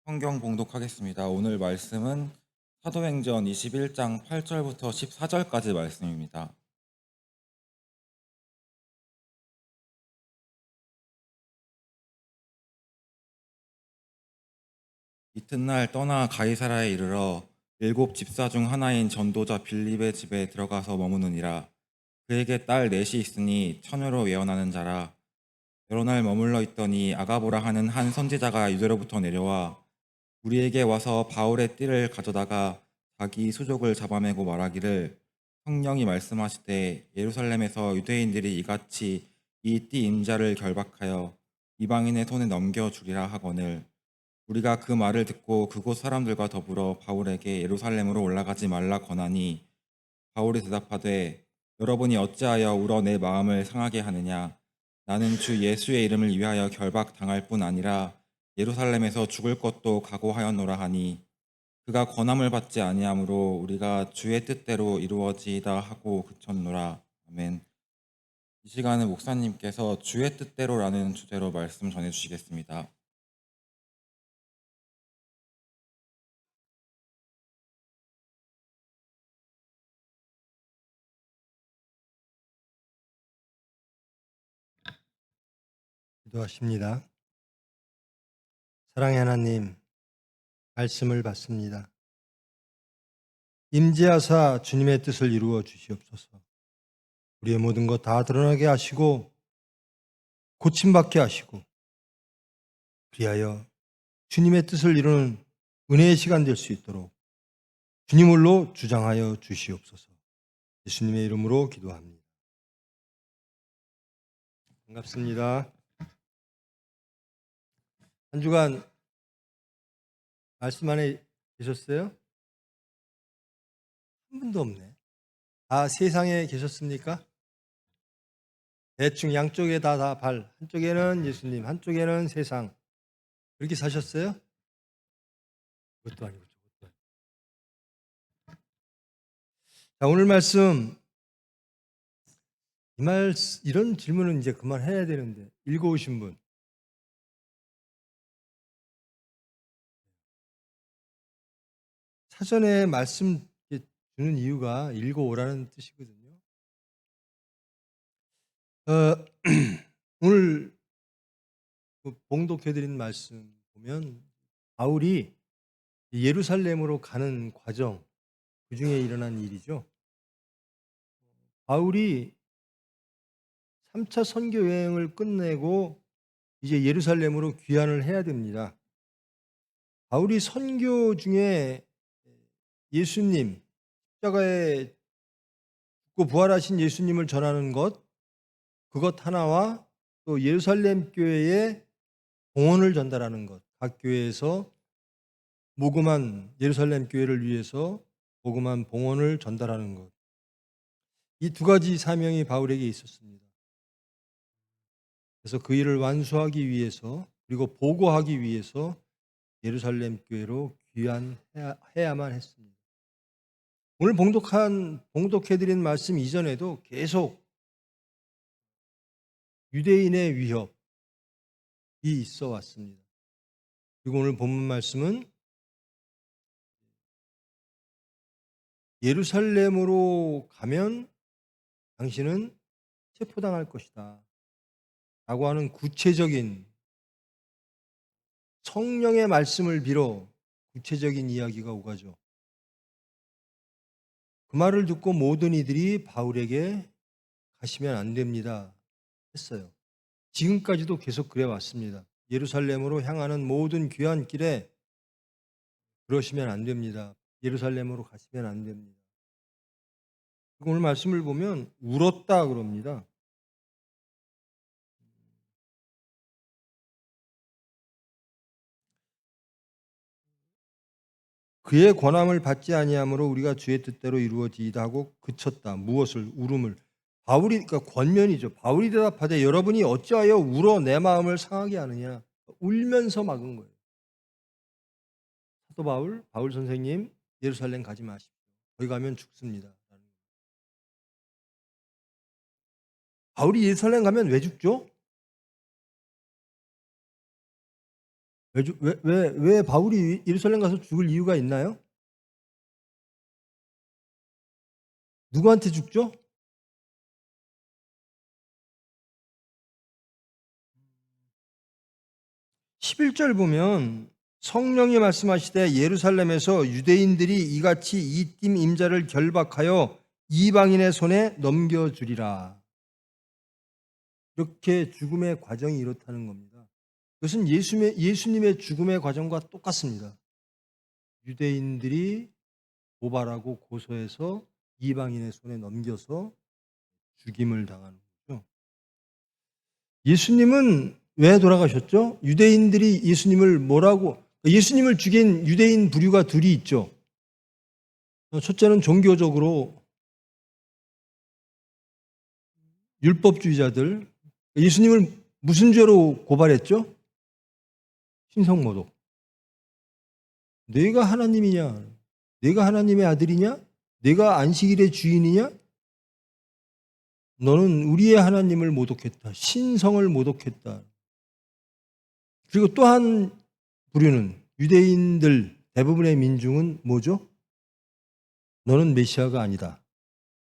성경 봉독하겠습니다. 오늘 말씀은 사도행전 21장 8절부터 14절까지 말씀입니다. 이튿날 떠나 가이사라에 이르러 일곱 집사 중 하나인 전도자 빌립의 집에 들어가서 머무느니라. 그에게 딸 넷이 있으니 처녀로 예언하는 자라. 여러 날 머물러 있더니 아가보라 하는 한 선지자가 유대로부터 내려와 우리에게 와서 바울의 띠를 가져다가 자기 수족을 잡아매고 말하기를, 성령이 말씀하시되 예루살렘에서 유대인들이 이같이 이 띠 인자를 결박하여 이방인의 손에 넘겨주리라 하거늘, 우리가 그 말을 듣고 그곳 사람들과 더불어 바울에게 예루살렘으로 올라가지 말라 권하니, 바울이 대답하되 여러분이 어찌하여 울어 내 마음을 상하게 하느냐. 나는 주 예수의 이름을 위하여 결박당할 뿐 아니라 예루살렘에서 죽을 것도 각오하였노라 하니, 그가 권함을 받지 아니하므로 우리가 주의 뜻대로 이루어지이다 하고 그쳤노라. 아멘. 이 시간은 목사님께서 주의 뜻대로라는 주제로 말씀 전해 주시겠습니다. 기도하십니다. 사랑의 하나님, 말씀을 받습니다. 임재하사 주님의 뜻을 이루어 주시옵소서. 우리의 모든 것 다 드러나게 하시고 고침받게 하시고, 그리하여 주님의 뜻을 이루는 은혜의 시간 될 수 있도록 주님을로 주장하여 주시옵소서. 예수님의 이름으로 기도합니다. 반갑습니다. 한 주간 말씀 안에 계셨어요? 한 분도 없네. 다 세상에 계셨습니까? 대충 양쪽에 다 발, 한쪽에는 예수님, 한쪽에는 세상. 그렇게 사셨어요? 그것도 아니고 저것도 아니고. 자, 오늘 말씀, 이런 질문은 이제 그만해야 되는데, 읽어오신 분. 사전에 말씀 주는 이유가 읽어오라는 뜻이거든요. 오늘 봉독해드린 말씀 보면 바울이 예루살렘으로 가는 과정, 그 중에 일어난 일이죠. 바울이 3차 선교 여행을 끝내고 이제 예루살렘으로 귀환을 해야 됩니다. 바울이 선교 중에 예수님, 십자가에 죽고 부활하신 예수님을 전하는 것, 그것 하나와 또 예루살렘 교회에 봉헌을 전달하는 것, 각 교회에서 모금한 예루살렘 교회를 위해서 모금한 봉헌을 전달하는 것, 이 두 가지 사명이 바울에게 있었습니다. 그래서 그 일을 완수하기 위해서, 그리고 보고하기 위해서 예루살렘 교회로 귀환해야만 했습니다. 오늘 봉독해드린 말씀 이전에도 계속 유대인의 위협이 있어 왔습니다. 그리고 오늘 본문 말씀은 예루살렘으로 가면 당신은 체포당할 것이다 라고 하는 구체적인, 성령의 말씀을 빌어 구체적인 이야기가 오가죠. 그 말을 듣고 모든 이들이 바울에게 가시면 안 됩니다 했어요. 지금까지도 계속 그래 왔습니다. 예루살렘으로 향하는 모든 귀한 길에 그러시면 안 됩니다. 예루살렘으로 가시면 안 됩니다. 오늘 말씀을 보면 울었다 그럽니다. 그의 권함을 받지 아니하므로 우리가 주의 뜻대로 이루어지이다 하고 그쳤다. 무엇을? 울음을. 바울이, 그러니까 권면이죠. 바울이 대답하되 여러분이 어찌하여 울어 내 마음을 상하게 하느냐. 울면서 막은 거예요. 사도 바울 선생님, 예루살렘 가지 마십시오. 거기 가면 죽습니다. 바울이 예루살렘 가면 왜 죽죠? 왜 바울이 예루살렘 가서 죽을 이유가 있나요? 누구한테 죽죠? 11절 보면 성령이 말씀하시되 예루살렘에서 유대인들이 이같이 이팀 임자를 결박하여 이방인의 손에 넘겨주리라. 이렇게 죽음의 과정이 이렇다는 겁니다. 그것은 예수님의 죽음의 과정과 똑같습니다. 유대인들이 고발하고 고소해서 이방인의 손에 넘겨서 죽임을 당하는 거죠. 예수님은 왜 돌아가셨죠? 유대인들이 예수님을 죽인 유대인 부류가 둘이 있죠. 첫째는 종교적으로 율법주의자들. 예수님을 무슨 죄로 고발했죠? 신성모독. 내가 하나님이냐? 내가 하나님의 아들이냐? 내가 안식일의 주인이냐? 너는 우리의 하나님을 모독했다. 신성을 모독했다. 그리고 또 한 부류는 유대인들 대부분의 민중은 뭐죠? 너는 메시아가 아니다.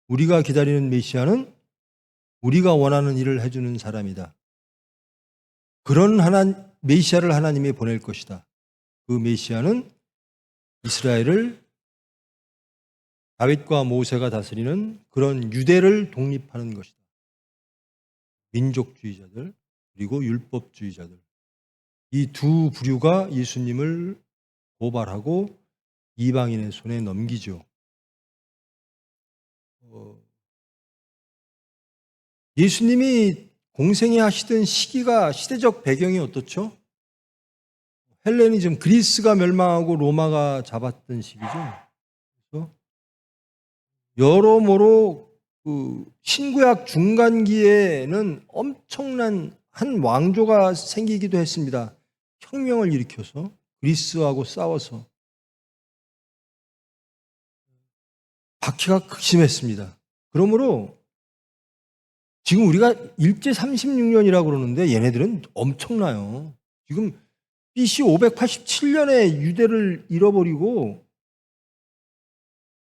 우리가 기다리는 메시아는 우리가 원하는 일을 해주는 사람이다. 그런 메시아를 하나님이 보낼 것이다. 그 메시아는 이스라엘을 다윗과 모세가 다스리는 그런 유대를 독립하는 것이다. 민족주의자들 그리고 율법주의자들. 이 두 부류가 예수님을 고발하고 이방인의 손에 넘기죠. 예수님이 공생애 하시던 시대적 배경이 어떻죠? 헬레니즘, 그리스가 멸망하고 로마가 잡았던 시기죠. 그래서 여러모로 신구약 중간기에는 엄청난 한 왕조가 생기기도 했습니다. 혁명을 일으켜서 그리스하고 싸워서 박해가 극심했습니다. 그러므로 지금 우리가 일제 36년이라고 그러는데 얘네들은 엄청나요. 지금 BC 587년에 유대를 잃어버리고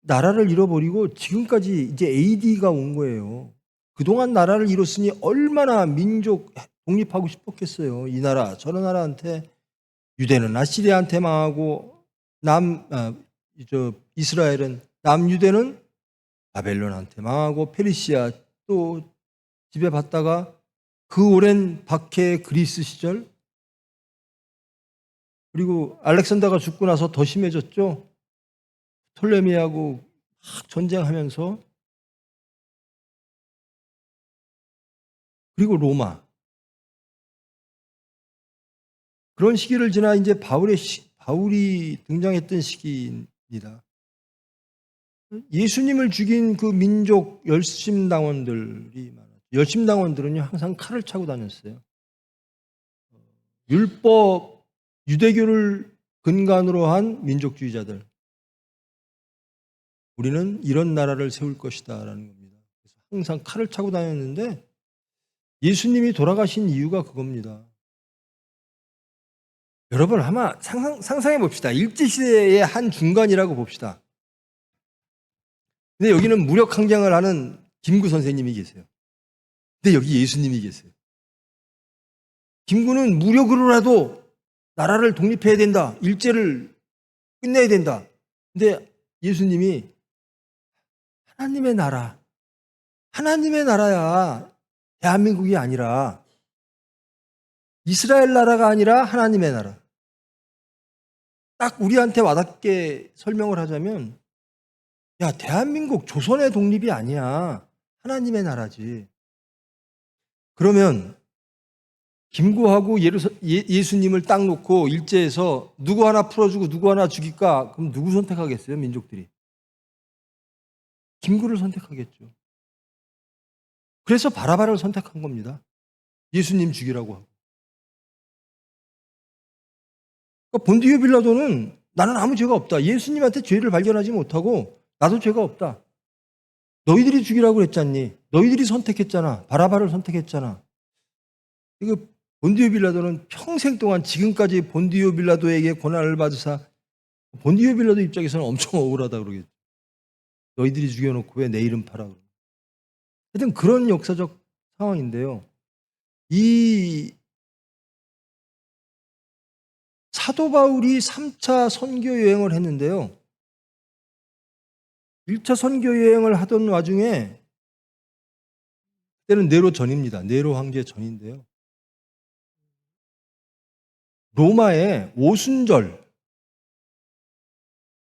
나라를 잃어버리고 지금까지 이제 AD가 온 거예요. 그동안 나라를 잃었으니 얼마나 민족 독립하고 싶었겠어요. 이 나라 저런 나라한테 유대는 아시리아한테 망하고 이스라엘은 남유대는 바벨론한테 망하고 페르시아 또 지배받다가 그 오랜 박해의 그리스 시절 그리고 알렉산더가 죽고 나서 더 심해졌죠. 톨레미하고 막 전쟁하면서 그리고 그런 시기를 지나 이제 바울이 등장했던 시기입니다. 예수님을 죽인 그 민족 열심당원들이 많았죠. 열심당원들은요 항상 칼을 차고 다녔어요. 율법 유대교를 근간으로 한 민족주의자들. 우리는 이런 나라를 세울 것이다라는 겁니다. 그래서 항상 칼을 차고 다녔는데 예수님이 돌아가신 이유가 그겁니다. 여러분 아마 상상해 봅시다. 일제시대의 한 중간이라고 봅시다. 근데 여기는 무력항쟁을 하는 김구 선생님이 계세요. 근데 여기 예수님이 계세요. 김구는 무력으로라도 나라를 독립해야 된다. 일제를 끝내야 된다. 근데 예수님이 하나님의 나라야 대한민국이 아니라 이스라엘 나라가 아니라 하나님의 나라. 딱 우리한테 와닿게 설명을 하자면 야 대한민국 조선의 독립이 아니야. 하나님의 나라지. 그러면 김구하고 예수님을 딱 놓고 일제에서 누구 하나 풀어주고 누구 하나 죽일까? 그럼 누구 선택하겠어요? 민족들이. 김구를 선택하겠죠. 그래서 바라바를 선택한 겁니다. 예수님 죽이라고 하고. 그러니까 본디오 빌라도는 나는 아무 죄가 없다. 예수님한테 죄를 발견하지 못하고 나도 죄가 없다. 너희들이 죽이라고 그랬잖니. 너희들이 선택했잖아. 바라바를 선택했잖아. 이거 본디오 빌라도는 평생 동안 지금까지 본디오 빌라도에게 고난을 받으사 본디오 빌라도 입장에서는 엄청 억울하다 그러겠죠. 너희들이 죽여놓고 왜 내 이름 팔아? 하여튼 그런 역사적 상황인데요. 이 사도 바울이 3차 선교 여행을 했는데요. 1차 선교 여행을 하던 와중에 그때는 네로 전입니다. 네로 황제 전인데요. 로마에 오순절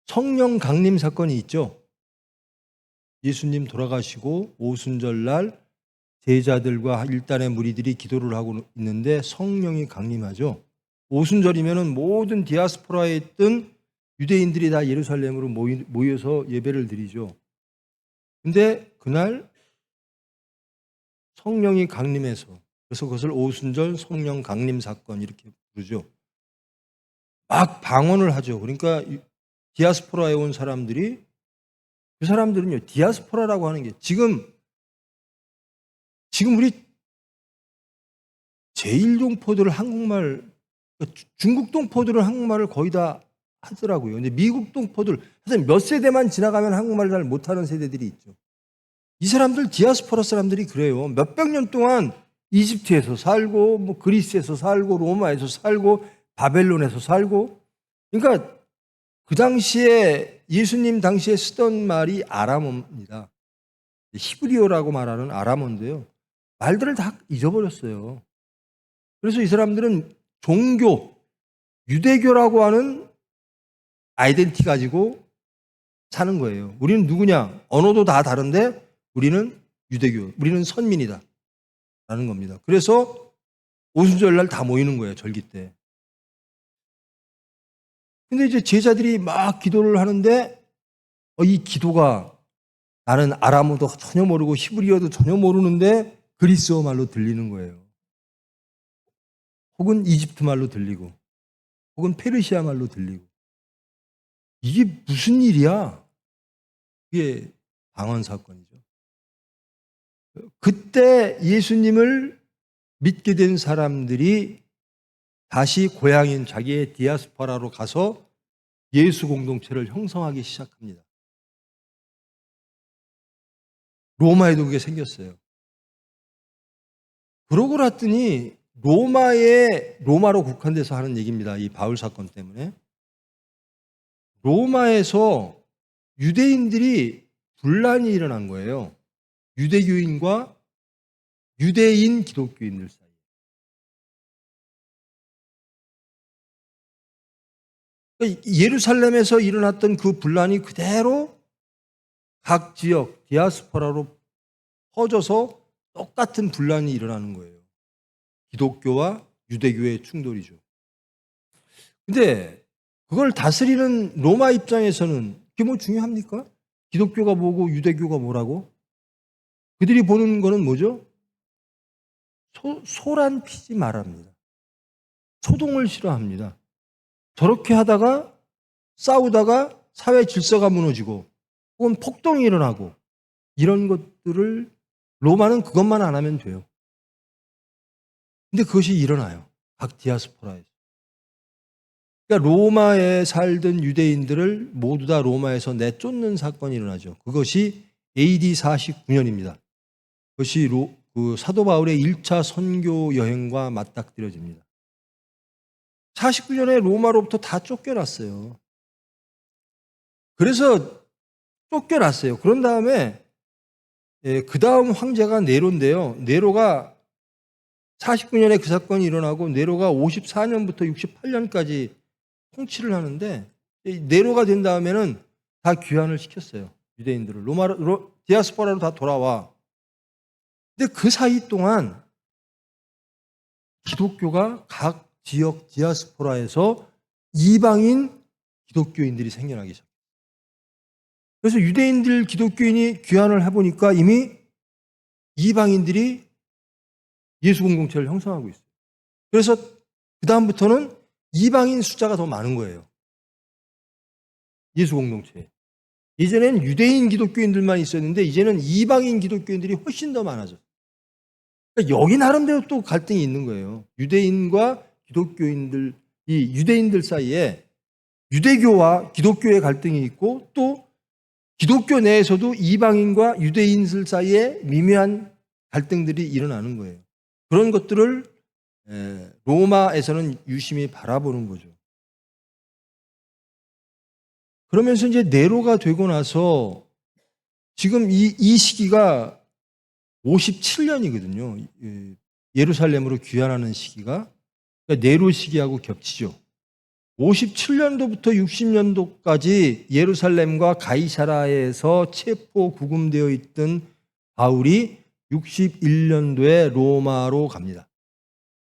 성령 강림 사건이 있죠. 예수님 돌아가시고 오순절 날 제자들과 일단의 무리들이 기도를 하고 있는데 성령이 강림하죠. 오순절이면은 모든 디아스포라에 있던 유대인들이 다 예루살렘으로 모여서 예배를 드리죠. 근데 그날 성령이 강림해서, 그래서 그것을 오순절 성령 강림 사건 이렇게 부르죠. 막 방언을 하죠. 그러니까 디아스포라에 온 사람들이, 그 사람들은요, 디아스포라라고 하는 게 지금 우리 제1동포들 한국말, 중국 동포들은 한국말을 거의 다 하더라고요. 근데 미국 동포들, 하여튼 몇 세대만 지나가면 한국말을 잘 못하는 세대들이 있죠. 이 사람들, 디아스포라 사람들이 그래요. 몇백 년 동안 이집트에서 살고, 뭐 그리스에서 살고, 로마에서 살고, 바벨론에서 살고. 그러니까 그 당시에 예수님 당시에 쓰던 말이 아람어입니다. 히브리어라고 말하는 아람어인데요. 말들을 다 잊어버렸어요. 그래서 이 사람들은 종교, 유대교라고 하는 아이덴티 가지고 사는 거예요. 우리는 누구냐? 언어도 다 다른데 우리는 유대교, 우리는 선민이다 라는 겁니다. 그래서 오순절날 다 모이는 거예요. 절기 때. 근데 이제 제자들이 막 기도를 하는데 이 기도가, 나는 아람어도 전혀 모르고 히브리어도 전혀 모르는데 그리스어 말로 들리는 거예요. 혹은 이집트 말로 들리고, 혹은 페르시아 말로 들리고. 이게 무슨 일이야? 이게 방언 사건이죠. 그때 예수님을 믿게 된 사람들이 다시 고향인 자기의 디아스포라로 가서 예수 공동체를 형성하기 시작합니다. 로마에도 그게 생겼어요. 그러고 났더니 로마로 국한돼서 하는 얘기입니다. 이 바울 사건 때문에. 로마에서 유대인들이 분란이 일어난 거예요. 유대교인과 유대인 기독교인들 사이. 그러니까 예루살렘에서 일어났던 그 분란이 그대로 각 지역 디아스포라로 퍼져서 똑같은 분란이 일어나는 거예요. 기독교와 유대교의 충돌이죠. 근데 그걸 다스리는 로마 입장에서는 그게 뭐 중요합니까? 기독교가 뭐고 유대교가 뭐라고? 그들이 보는 거는 뭐죠? 소란 피지 말합니다. 소동을 싫어합니다. 저렇게 하다가 싸우다가 사회 질서가 무너지고 혹은 폭동이 일어나고 이런 것들을 로마는 그것만 안 하면 돼요. 근데 그것이 일어나요. 각 디아스포라에서. 그러니까 로마에 살던 유대인들을 모두 다 로마에서 내쫓는 사건이 일어나죠. 그것이 AD 49년입니다. 그것이 그 사도 바울의 1차 선교 여행과 맞닥뜨려집니다. 49년에 로마로부터 다 쫓겨났어요. 그래서 쫓겨났어요. 그런 다음에 그 다음 황제가 네로인데요. 네로가 49년에 그 사건이 일어나고 네로가 54년부터 68년까지 통치를 하는데, 네로가 된 다음에는 다 귀환을 시켰어요. 유대인들을 디아스포라로 다 돌아와. 근데 그 사이 동안 기독교가 각 지역 디아스포라에서 이방인 기독교인들이 생겨나기 시작해요. 그래서 유대인들 기독교인이 귀환을 해보니까 이미 이방인들이 예수 공동체를 형성하고 있어요. 그래서 그 다음부터는 이방인 숫자가 더 많은 거예요. 예수 공동체에. 예전엔 유대인 기독교인들만 있었는데 이제는 이방인 기독교인들이 훨씬 더 많아졌어요. 그러니까 여기 나름대로 또 갈등이 있는 거예요. 유대인과 기독교인들, 이 유대인들 사이에 유대교와 기독교의 갈등이 있고 또 기독교 내에서도 이방인과 유대인들 사이에 미묘한 갈등들이 일어나는 거예요. 그런 것들을 로마에서는 유심히 바라보는 거죠. 그러면서 이제 네로가 되고 나서 지금 이 시기가 57년이거든요. 예루살렘으로 귀환하는 시기가. 그러니까 네로 시기하고 겹치죠. 57년도부터 60년도까지 예루살렘과 가이사라에서 체포 구금되어 있던 바울이 61년도에 로마로 갑니다.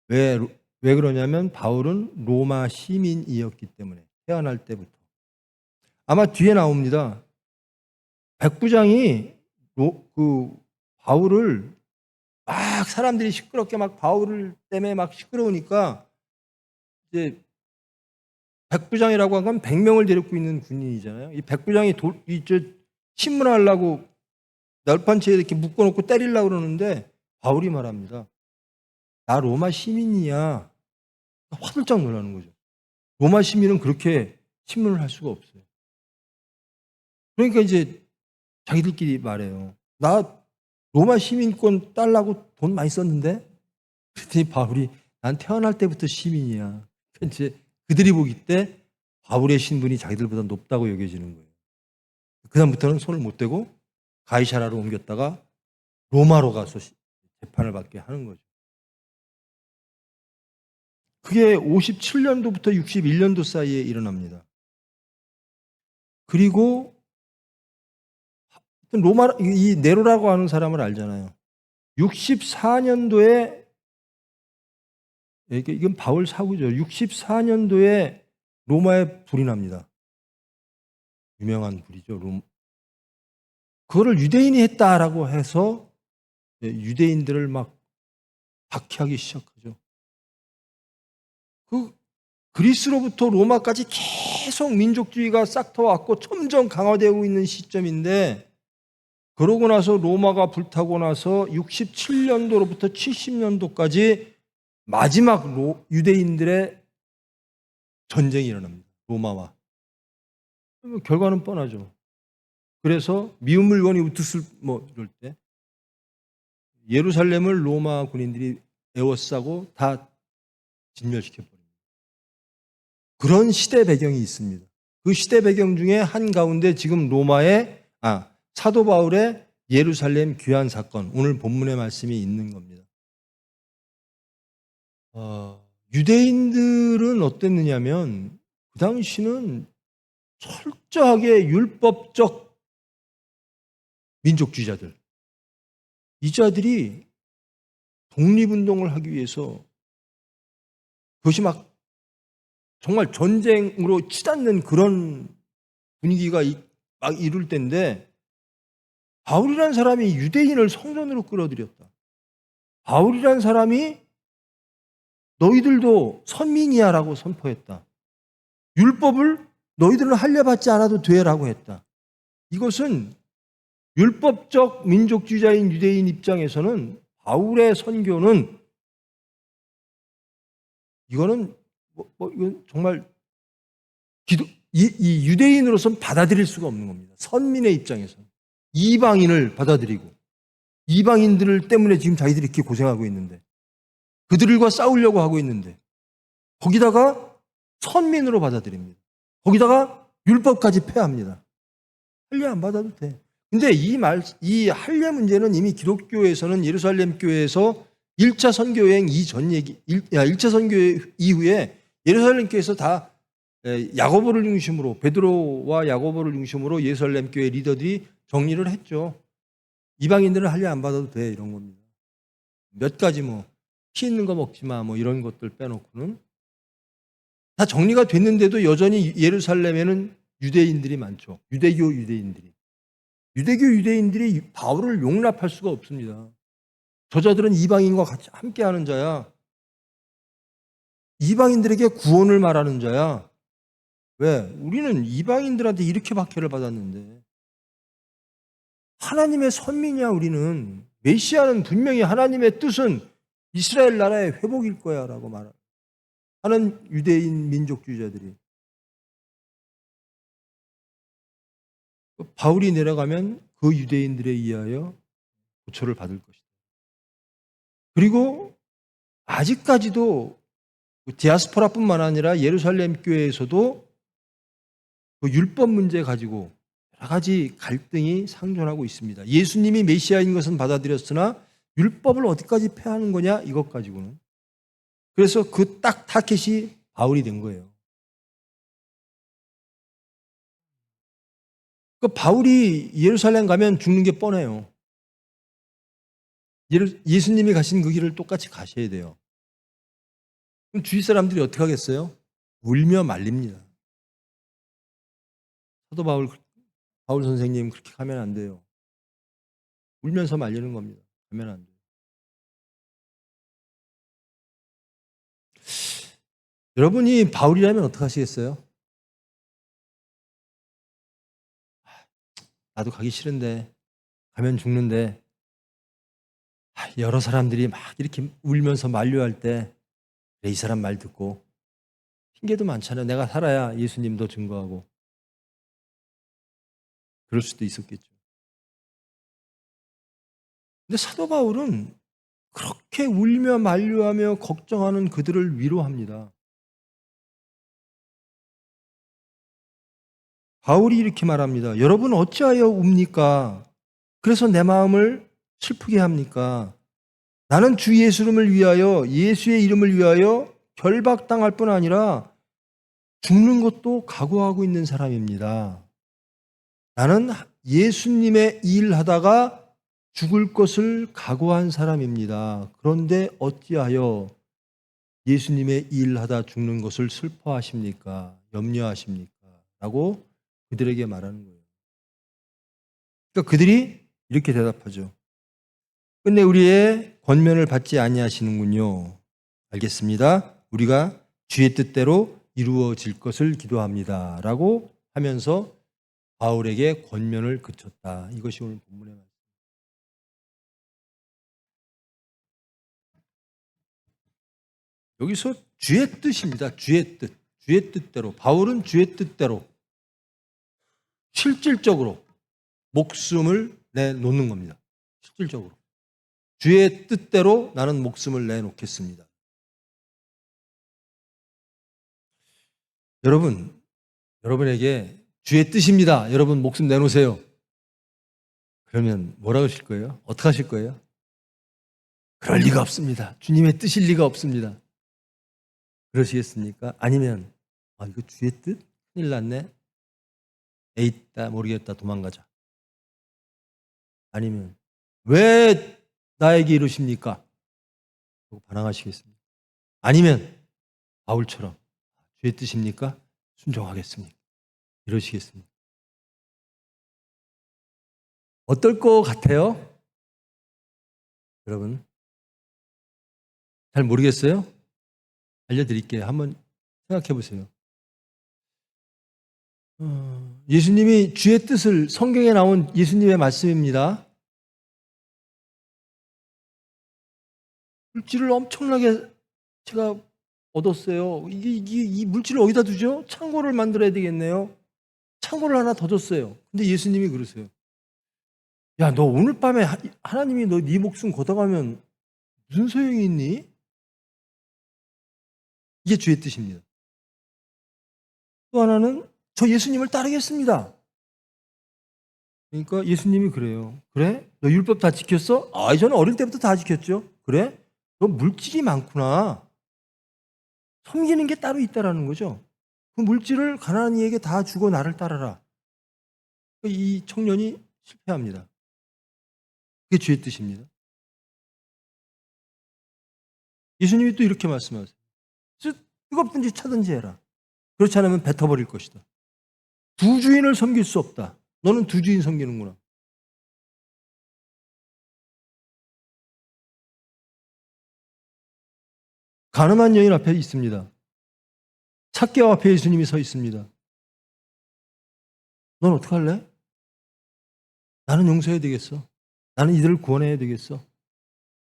왜 그러냐면 바울은 로마 시민이었기 때문에 태어날 때부터. 아마 뒤에 나옵니다. 백부장이 바울을 막 사람들이 시끄럽게 막 바울 때문에 막 시끄러우니까 이제 백부장이라고 한 건 100명을 데리고 있는 군인이잖아요. 이 백부장이 신문하려고 널판체에 이렇게 묶어놓고 때리려고 그러는데 바울이 말합니다. 나 로마 시민이야. 화들짝 놀라는 거죠. 로마 시민은 그렇게 신문을 할 수가 없어요. 그러니까 이제 자기들끼리 말해요. 나 로마 시민권 딸라고 돈 많이 썼는데? 그랬더니 바울이 난 태어날 때부터 시민이야. 이제 그들이 보기 때 바울의 신분이 자기들보다 높다고 여겨지는 거예요. 그다음부터는 손을 못 대고 가이사라로 옮겼다가 로마로 가서 재판을 받게 하는 거죠. 그게 57년도부터 61년도 사이에 일어납니다. 그리고 이 네로라고 하는 사람을 알잖아요. 64년도에 이건 바울 사고죠. 64년도에 로마에 불이 납니다. 유명한 불이죠. 그거를 유대인이 했다라고 해서 유대인들을 막 박해하기 시작하죠. 그리스로부터 로마까지 계속 민족주의가 싹터왔고 점점 강화되고 있는 시점인데 그러고 나서 로마가 불타고 나서 67년도로부터 70년도까지 마지막 유대인들의 전쟁이 일어납니다. 로마와. 결과는 뻔하죠. 그래서 미운 물건이 우투슬 이럴 때 예루살렘을 로마 군인들이 에워싸고 다 진멸시켜버립니다. 그런 시대 배경이 있습니다. 그 시대 배경 중에 한가운데 지금 사도 바울의 예루살렘 귀환 사건, 오늘 본문의 말씀이 있는 겁니다. 유대인들은 어땠느냐면 그 당시는 철저하게 율법적 민족주의자들, 이 자들이 독립운동을 하기 위해서 그것이 막 정말 전쟁으로 치닫는 그런 분위기가 막 이룰 때인데 바울이라는 사람이 유대인을 성전으로 끌어들였다. 바울이라는 사람이 너희들도 선민이야 라고 선포했다. 율법을 너희들은 할례받지 않아도 돼라고 했다. 이것은 율법적 민족주의자인 유대인 입장에서는 바울의 선교는 이거는 이건 정말 이 유대인으로서는 받아들일 수가 없는 겁니다. 선민의 입장에서는 이방인을 받아들이고 이방인들 때문에 지금 자기들이 이렇게 고생하고 있는데 그들과 싸우려고 하고 있는데 거기다가 선민으로 받아들입니다. 거기다가 율법까지 폐합니다. 할례 안 받아도 돼. 근데 이 할례 문제는 이미 기독교에서는 예루살렘 교회에서 1차 선교 여행 이전 1차 선교 이후에 예루살렘 교회에서 다 야고보를 중심으로 베드로와 야고보를 중심으로 예루살렘 교회 리더들이 정리를 했죠. 이방인들은 할례 안 받아도 돼 이런 겁니다. 몇 가지 피 있는 거 먹지 마 이런 것들 빼놓고는 다 정리가 됐는데도 여전히 예루살렘에는 유대인들이 많죠. 유대교 유대인들이 바울을 용납할 수가 없습니다. 저자들은 이방인과 같이 함께하는 자야. 이방인들에게 구원을 말하는 자야. 왜? 우리는 이방인들한테 이렇게 박해를 받았는데 하나님의 선민이야 우리는. 메시아는 분명히 하나님의 뜻은 이스라엘 나라의 회복일 거야 라고 말하는 유대인 민족주의자들이. 바울이 내려가면 그 유대인들에 의하여 고초를 받을 것이다. 그리고 아직까지도 디아스포라뿐만 아니라 예루살렘 교회에서도 그 율법 문제 가지고 여러 가지 갈등이 상존하고 있습니다. 예수님이 메시아인 것은 받아들였으나 율법을 어디까지 폐하는 거냐 이것 가지고는. 그래서 그 딱 타켓이 바울이 된 거예요. 그 바울이 예루살렘 가면 죽는 게 뻔해요. 예수님이 가신 그 길을 똑같이 가셔야 돼요. 그럼 주위 사람들이 어떻게 하겠어요? 울며 말립니다. 사도 바울 선생님 그렇게 가면 안 돼요. 울면서 말리는 겁니다. 가면 안 돼요. 여러분이 바울이라면 어떻게 하시겠어요? 나도 가기 싫은데 가면 죽는데 여러 사람들이 막 이렇게 울면서 만류할 때 그래, 이 사람 말 듣고 핑계도 많잖아요. 내가 살아야 예수님도 증거하고 그럴 수도 있었겠죠. 근데 사도 바울은 그렇게 울며 만류하며 걱정하는 그들을 위로합니다. 바울이 이렇게 말합니다. 여러분 어찌하여 웁니까? 그래서 내 마음을 슬프게 합니까? 나는 주 예수를 위하여 예수의 이름을 위하여 결박당할 뿐 아니라 죽는 것도 각오하고 있는 사람입니다. 나는 예수님의 일하다가 죽을 것을 각오한 사람입니다. 그런데 어찌하여 예수님의 일하다 죽는 것을 슬퍼하십니까? 염려하십니까? 라고 그들에게 말하는 거예요. 그러니까 그들이 이렇게 대답하죠. 근데 우리의 권면을 받지 아니하시는군요. 알겠습니다. 우리가 주의 뜻대로 이루어질 것을 기도합니다. 라고 하면서 바울에게 권면을 그쳤다. 이것이 오늘 본문의 말씀. 여기서 주의 뜻입니다. 주의 뜻. 주의 뜻대로. 바울은 주의 뜻대로 실질적으로 목숨을 내놓는 겁니다. 실질적으로. 주의 뜻대로 나는 목숨을 내놓겠습니다. 여러분에게 주의 뜻입니다. 여러분 목숨 내놓으세요. 그러면 뭐라고 하실 거예요? 어떻게 하실 거예요? 그럴 리가 없습니다. 주님의 뜻일 리가 없습니다. 그러시겠습니까? 아니면 이거 주의 뜻? 큰일 났네. 에잇다 모르겠다 도망가자. 아니면 왜 나에게 이러십니까? 반항하시겠습니까? 아니면 바울처럼 주의 뜻입니까? 순종하겠습니까? 이러시겠습니까? 어떨 것 같아요? 여러분 잘 모르겠어요? 알려드릴게요. 한번 생각해 보세요. 예수님이 주의 뜻을 성경에 나온 예수님의 말씀입니다. 물질을 엄청나게 제가 얻었어요. 이 물질을 어디다 두죠? 창고를 만들어야 되겠네요. 창고를 하나 더 줬어요. 근데 예수님이 그러세요. 야, 너 오늘 밤에 하나님이 너 네 목숨 걷어가면 무슨 소용이 있니? 이게 주의 뜻입니다. 또 하나는 저 예수님을 따르겠습니다. 그러니까 예수님이 그래요. 그래? 너 율법 다 지켰어? 저는 어릴 때부터 다 지켰죠. 그래? 너 물질이 많구나. 섬기는 게 따로 있다라는 거죠. 그 물질을 가난한 이에게 다 주고 나를 따라라. 이 청년이 실패합니다. 그게 주의 뜻입니다. 예수님이 또 이렇게 말씀하세요. 뜨겁든지 차든지 해라. 그렇지 않으면 뱉어버릴 것이다. 두 주인을 섬길 수 없다. 너는 두 주인 섬기는구나. 가늠한 여인 앞에 있습니다. 삭개와 앞에 예수님이 서 있습니다. 넌 어떡할래? 나는 용서해야 되겠어. 나는 이들을 구원해야 되겠어.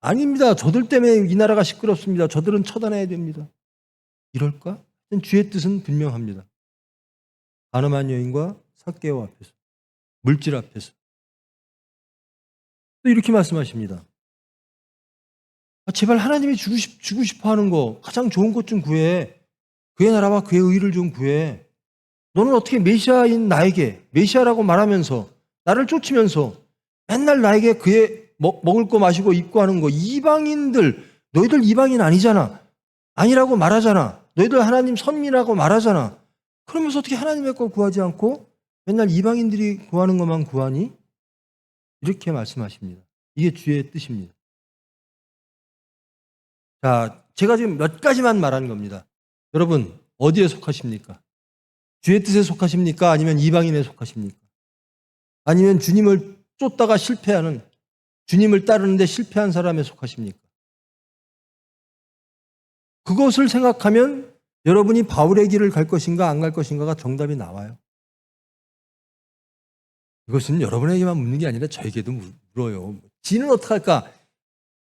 아닙니다. 저들 때문에 이 나라가 시끄럽습니다. 저들은 처단해야 됩니다. 이럴까? 주의 뜻은 분명합니다. 가늠한 여인과 삭개오 앞에서, 물질 앞에서. 또 이렇게 말씀하십니다. 제발 하나님이 주고 싶어 하는 거 가장 좋은 것 좀 구해. 그의 나라와 그의 의를 좀 구해. 너는 어떻게 메시아인 나에게 메시아라고 말하면서 나를 쫓으면서 맨날 나에게 그의 먹을 거 마시고 입고 하는 거 이방인들 너희들 이방인 아니잖아. 아니라고 말하잖아. 너희들 하나님 선민이라고 말하잖아. 그러면서 어떻게 하나님의 거 구하지 않고 맨날 이방인들이 구하는 것만 구하니? 이렇게 말씀하십니다. 이게 주의 뜻입니다. 자, 제가 지금 몇 가지만 말한 겁니다. 여러분, 어디에 속하십니까? 주의 뜻에 속하십니까? 아니면 이방인에 속하십니까? 아니면 주님을 쫓다가 실패하는, 주님을 따르는데 실패한 사람에 속하십니까? 그것을 생각하면 여러분이 바울의 길을 갈 것인가 안 갈 것인가가 정답이 나와요. 이것은 여러분에게만 묻는 게 아니라 저에게도 물어요. 지는 어떡할까?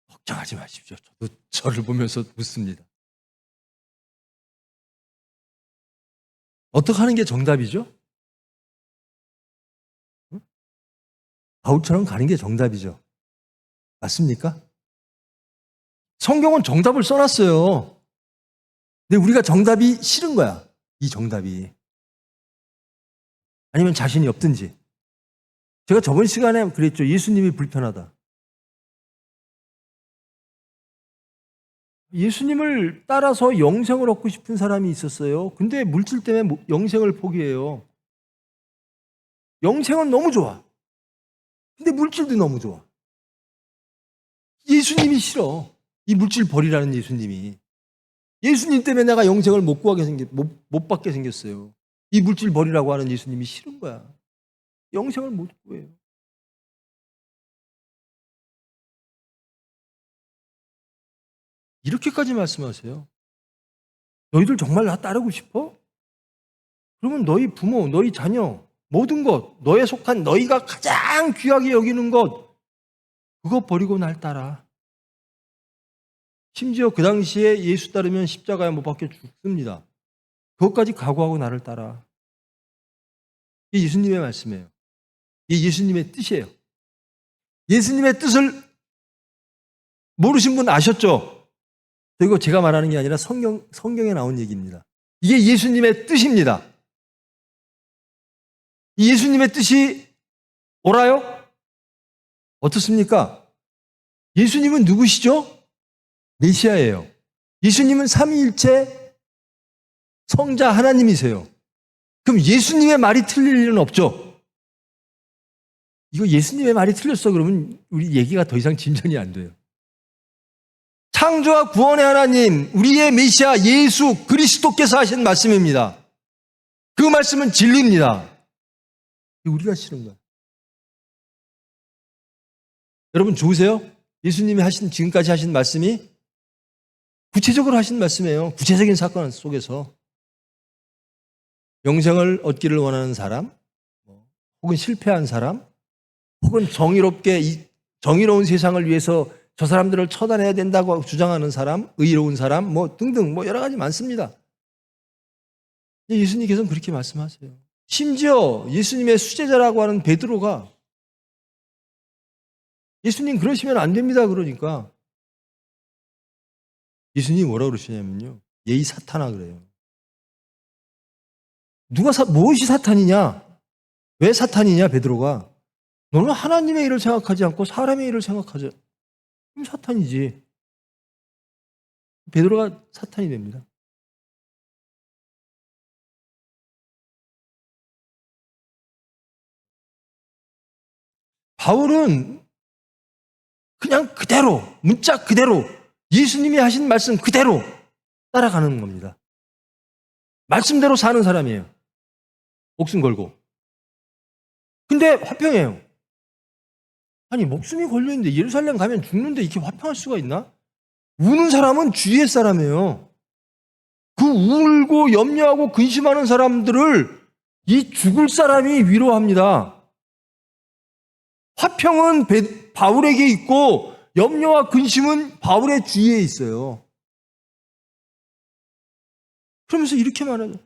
걱정하지 마십시오. 저도 저를 보면서 묻습니다. 어떻게 하는 게 정답이죠? 바울처럼 가는 게 정답이죠. 맞습니까? 성경은 정답을 써놨어요. 근데 우리가 정답이 싫은 거야. 이 정답이. 아니면 자신이 없든지. 제가 저번 시간에 그랬죠. 예수님이 불편하다. 예수님을 따라서 영생을 얻고 싶은 사람이 있었어요. 근데 물질 때문에 영생을 포기해요. 영생은 너무 좋아. 근데 물질도 너무 좋아. 예수님이 싫어. 이 물질 버리라는 예수님이. 예수님 때문에 내가 영생을 못 받게 생겼어요. 이 물질 버리라고 하는 예수님이 싫은 거야. 영생을 못 구해요. 이렇게까지 말씀하세요. 너희들 정말 나 따르고 싶어? 그러면 너희 부모, 너희 자녀, 모든 것, 너에 속한 너희가 가장 귀하게 여기는 것, 그거 버리고 날 따라. 심지어 그 당시에 예수 따르면 십자가에 못 박혀 죽습니다. 그것까지 각오하고 나를 따라. 이게 예수님의 말씀이에요. 이게 예수님의 뜻이에요. 예수님의 뜻을 모르신 분 아셨죠? 이거 제가 말하는 게 아니라 성경에 나온 얘기입니다. 이게 예수님의 뜻입니다. 이 예수님의 뜻이 옳아요? 어떻습니까? 예수님은 누구시죠? 메시아예요. 예수님은 삼위일체 성자 하나님이세요. 그럼 예수님의 말이 틀릴 일은 없죠? 이거 예수님의 말이 틀렸어 그러면 우리 얘기가 더 이상 진전이 안 돼요. 창조와 구원의 하나님, 우리의 메시아 예수 그리스도께서 하신 말씀입니다. 그 말씀은 진리입니다. 우리가 싫은 거예요. 여러분 좋으세요? 예수님이 지금까지 하신 말씀이 구체적으로 하신 말씀이에요. 구체적인 사건 속에서 영생을 얻기를 원하는 사람, 혹은 실패한 사람, 혹은 정의로운 세상을 위해서 저 사람들을 처단해야 된다고 주장하는 사람, 의로운 사람, 등등 여러 가지 많습니다. 예수님께서는 그렇게 말씀하세요. 심지어 예수님의 수제자라고 하는 베드로가 예수님 그러시면 안 됩니다 그러니까 예수님이 뭐라고 그러시냐면요. 예이 사탄아 그래요. 무엇이 사탄이냐? 왜 사탄이냐 베드로가? 너는 하나님의 일을 생각하지 않고 사람의 일을 생각하죠. 그럼 사탄이지. 베드로가 사탄이 됩니다. 바울은 그냥 그대로, 문자 그대로 예수님이 하신 말씀 그대로 따라가는 겁니다. 말씀대로 사는 사람이에요. 목숨 걸고. 근데 화평해요. 아니 목숨이 걸려있는데 예루살렘 가면 죽는데 이렇게 화평할 수가 있나? 우는 사람은 주위의 사람이에요. 그 울고 염려하고 근심하는 사람들을 이 죽을 사람이 위로합니다. 화평은 바울에게 있고 염려와 근심은 바울의 주위에 있어요. 그러면서 이렇게 말하죠.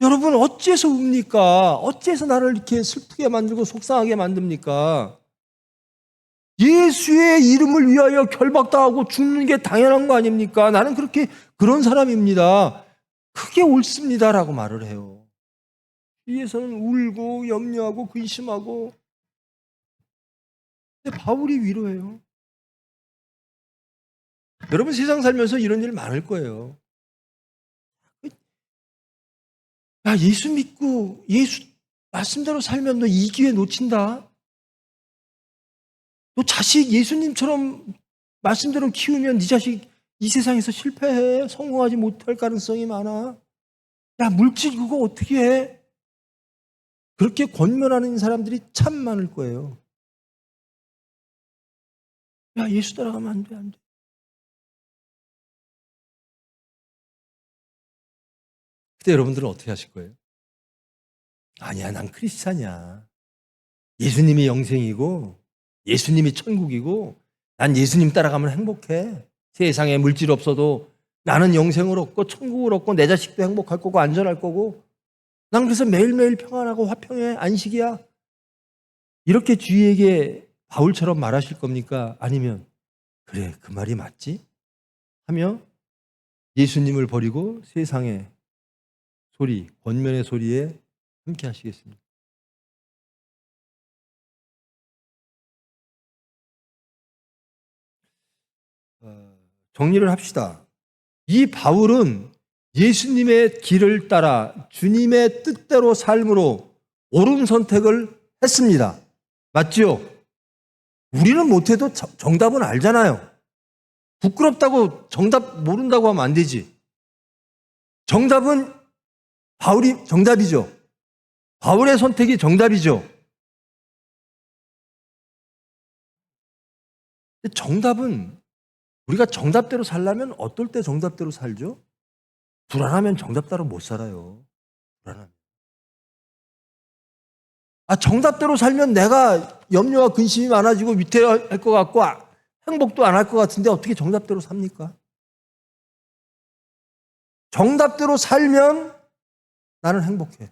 여러분 어째서 웁니까? 어째서 나를 이렇게 슬프게 만들고 속상하게 만듭니까? 예수의 이름을 위하여 결박당하고 죽는 게 당연한 거 아닙니까? 나는 그런 사람입니다. 그게 옳습니다라고 말을 해요. 위에서는 울고 염려하고 근심하고. 근데 바울이 위로해요. 여러분 세상 살면서 이런 일 많을 거예요. 야, 예수 믿고 예수 말씀대로 살면 너 이 기회 놓친다. 너 자식 예수님처럼 말씀대로 키우면 네 자식 이 세상에서 실패해. 성공하지 못할 가능성이 많아. 야, 물질 그거 어떻게 해? 그렇게 권면하는 사람들이 참 많을 거예요. 야, 예수 따라가면 안 돼, 안 돼. 그때 여러분들은 어떻게 하실 거예요? 아니야, 난 크리스찬이야. 예수님이 영생이고 예수님이 천국이고 난 예수님 따라가면 행복해. 세상에 물질 없어도 나는 영생을 얻고 천국을 얻고 내 자식도 행복할 거고 안전할 거고 난 그래서 매일매일 평안하고 화평해. 안식이야. 이렇게 주위에게 바울처럼 말하실 겁니까? 아니면 그래, 그 말이 맞지? 하며 예수님을 버리고 세상의 소리, 권면의 소리에 함께 하시겠습니다. 정리를 합시다. 이 바울은 예수님의 길을 따라 주님의 뜻대로 삶으로 옳은 선택을 했습니다. 맞죠? 우리는 못해도 정답은 알잖아요. 부끄럽다고 정답 모른다고 하면 안 되지. 정답은 바울이 정답이죠. 바울의 선택이 정답이죠. 정답은 우리가 정답대로 살려면 어떨 때 정답대로 살죠? 불안하면 정답대로 못 살아요. 불안하면. 정답대로 살면 내가 염려와 근심이 많아지고 위태할 것 같고 행복도 안 할 것 같은데 어떻게 정답대로 삽니까? 정답대로 살면 나는 행복해.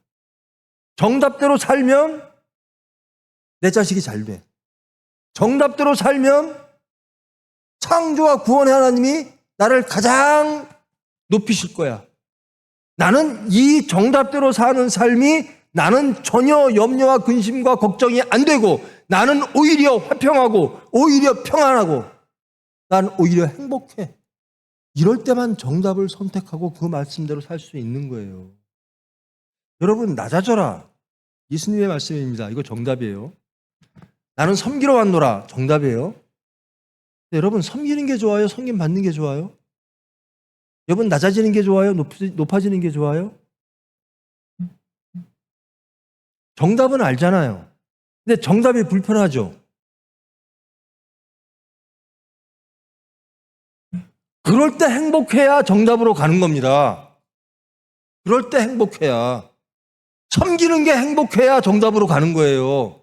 정답대로 살면 내 자식이 잘 돼. 정답대로 살면 창조와 구원의 하나님이 나를 가장 높이실 거야. 나는 이 정답대로 사는 삶이 나는 전혀 염려와 근심과 걱정이 안 되고 나는 오히려 화평하고 오히려 평안하고 나는 오히려 행복해. 이럴 때만 정답을 선택하고 그 말씀대로 살 수 있는 거예요. 여러분 낮아져라. 예수님의 말씀입니다. 이거 정답이에요. 나는 섬기러 왔노라. 정답이에요. 여러분 섬기는 게 좋아요? 섬김 받는 게 좋아요? 여러분 낮아지는 게 좋아요? 높아지는 게 좋아요? 정답은 알잖아요. 근데 정답이 불편하죠. 그럴 때 행복해야 정답으로 가는 겁니다. 그럴 때 행복해야. 섬기는 게 행복해야 정답으로 가는 거예요.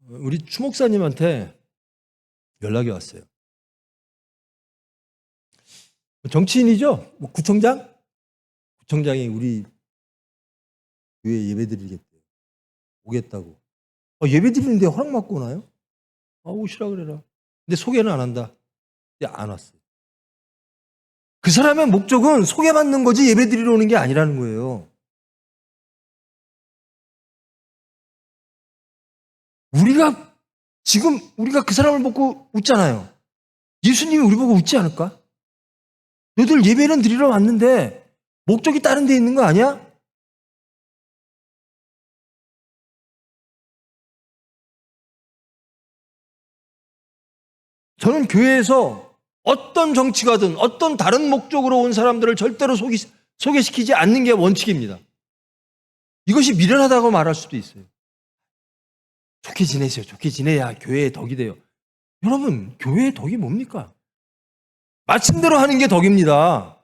우리 추 목사님한테 연락이 왔어요. 정치인이죠? 뭐 구청장? 구청장이 우리 교회 예배 드리겠대요. 오겠다고. 예배 드리는데 허락 받고 오나요? 오시라 그래라. 근데 소개는 안 한다. 근데 안 왔어요. 그 사람의 목적은 소개받는 거지 예배 드리러 오는 게 아니라는 거예요. 우리가 그 사람을 보고 웃잖아요. 예수님이 우리 보고 웃지 않을까? 너희들 예배는 드리러 왔는데 목적이 다른 데 있는 거 아니야? 저는 교회에서 어떤 정치가든 어떤 다른 목적으로 온 사람들을 절대로 소개시키지 않는 게 원칙입니다. 이것이 미련하다고 말할 수도 있어요. 좋게 지내세요. 좋게 지내야 교회의 덕이 돼요. 여러분, 교회의 덕이 뭡니까? 말씀대로 하는 게 덕입니다.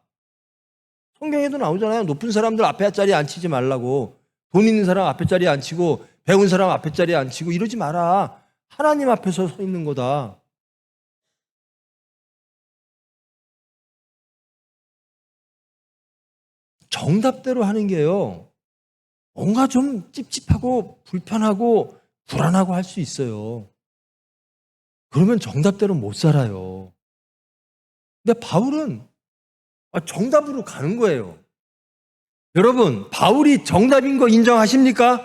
성경에도 나오잖아요. 높은 사람들 앞에 자리에 앉히지 말라고. 돈 있는 사람 앞에 자리에 앉히고 배운 사람 앞에 자리에 앉히고 이러지 마라. 하나님 앞에서 서 있는 거다. 정답대로 하는 게요, 뭔가 좀 찝찝하고 불편하고 불안하고 할 수 있어요. 그러면 정답대로 못 살아요. 근데 바울은 정답으로 가는 거예요. 여러분, 바울이 정답인 거 인정하십니까?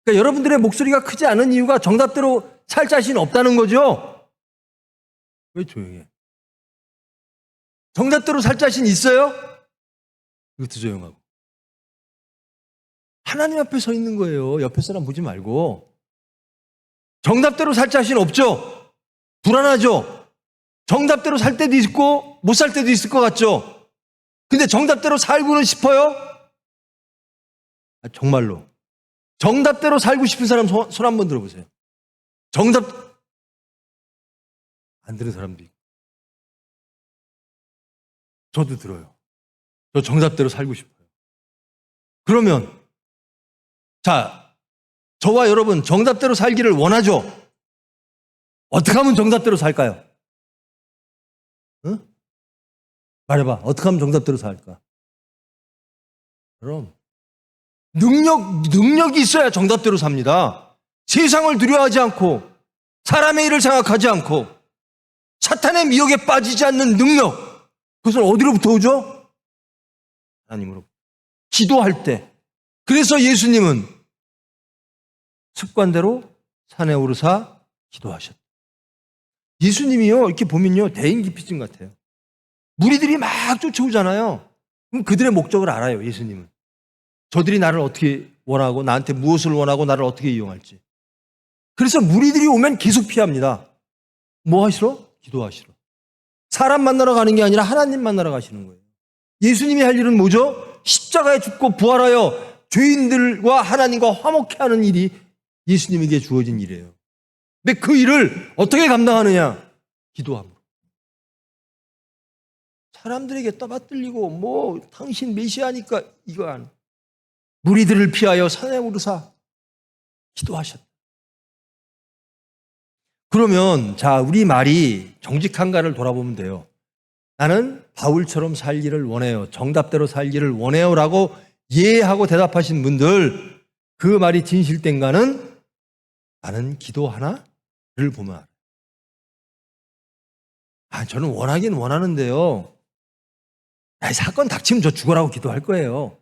그러니까 여러분들의 목소리가 크지 않은 이유가 정답대로 살 자신 없다는 거죠? 왜 조용해? 정답대로 살 자신 있어요? 이것도 조용하고. 하나님 앞에 서 있는 거예요. 옆에 사람 보지 말고. 정답대로 살 자신 없죠? 불안하죠? 정답대로 살 때도 있고 못 살 때도 있을 것 같죠? 근데 정답대로 살고는 싶어요? 정말로. 정답대로 살고 싶은 사람 손 한번 들어보세요. 정답 안 들은 사람도 있고. 저도 들어요. 저 정답대로 살고 싶어요. 그러면 자, 저와 여러분 정답대로 살기를 원하죠? 어떻게 하면 정답대로 살까요? 응? 말해봐. 어떻게 하면 정답대로 살까? 그럼 능력이 있어야 정답대로 삽니다. 세상을 두려워하지 않고 사람의 일을 생각하지 않고 사탄의 미혹에 빠지지 않는 능력, 그것은 어디로부터 오죠? 하나님으로. 기도할 때. 그래서 예수님은 습관대로 산에 오르사 기도하셨다. 예수님이요, 이렇게 보면요, 대인기피증 같아요. 무리들이 막 쫓아오잖아요. 그럼 그들의 목적을 알아요, 예수님은. 저들이 나를 어떻게 원하고 나한테 무엇을 원하고 나를 어떻게 이용할지. 그래서 무리들이 오면 계속 피합니다. 뭐 하시러? 기도하시러. 사람 만나러 가는 게 아니라 하나님 만나러 가시는 거예요. 예수님이 할 일은 뭐죠? 십자가에 죽고 부활하여 죄인들과 하나님과 화목케 하는 일이 예수님에게 주어진 일이에요. 근데 그 일을 어떻게 감당하느냐? 기도함으로. 사람들에게 떠받들리고 뭐 당신 메시아니까 이거 안. 무리들을 피하여 산에 오르사 기도하셨다. 그러면 자, 우리 말이 정직한가를 돌아보면 돼요. 나는 바울처럼 살기를 원해요. 정답대로 살기를 원해요 라고 예하고 대답하신 분들, 그 말이 진실된가는 나는 기도하나를 보면 알아요. 저는 원하긴 원하는데요, 사건 닥치면 저 죽어라고 기도할 거예요.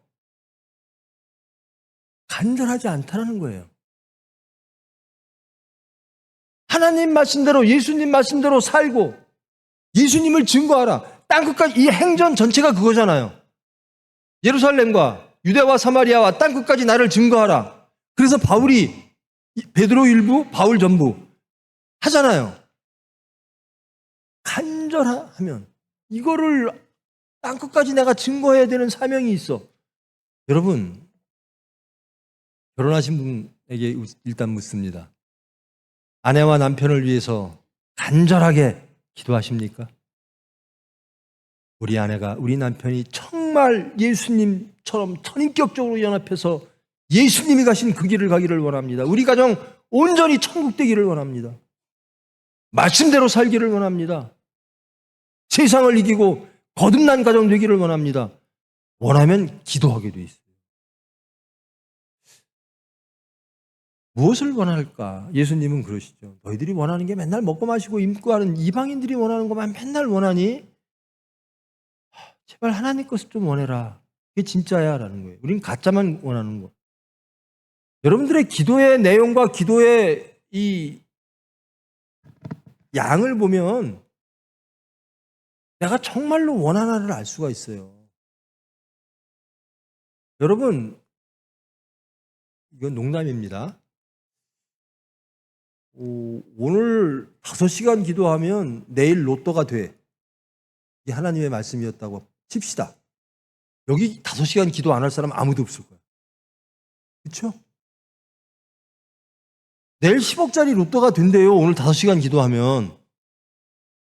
간절하지 않다는 거예요. 하나님 말씀대로, 예수님 말씀대로 살고 예수님을 증거하라. 땅끝까지, 이 행전 전체가 그거잖아요. 예루살렘과 유대와 사마리아와 땅끝까지 나를 증거하라. 그래서 바울이 베드로 일부, 바울 전부 하잖아요. 간절하면 이거를 땅끝까지 내가 증거해야 되는 사명이 있어. 여러분, 결혼하신 분에게 일단 묻습니다. 아내와 남편을 위해서 간절하게 기도하십니까? 우리 아내가, 우리 남편이 정말 예수님처럼 천인격적으로 연합해서 예수님이 가신 그 길을 가기를 원합니다. 우리 가정 온전히 천국 되기를 원합니다. 말씀대로 살기를 원합니다. 세상을 이기고 거듭난 가정 되기를 원합니다. 원하면 기도하게 돼 있어요. 무엇을 원할까? 예수님은 그러시죠. 너희들이 원하는 게 맨날 먹고 마시고 입고 하는 이방인들이 원하는 것만 맨날 원하니? 제발 하나님 것을 좀 원해라. 그게 진짜야 라는 거예요. 우린 가짜만 원하는 거. 여러분들의 기도의 내용과 기도의 이 양을 보면 내가 정말로 원하나를 알 수가 있어요. 여러분, 이건 농담입니다. 오늘 5시간 기도하면 내일 로또가 돼. 이게 하나님의 말씀이었다고 칩시다. 여기 5시간 기도 안 할 사람 아무도 없을 거야. 그렇죠? 내일 10억짜리 로또가 된대요. 오늘 5시간 기도하면.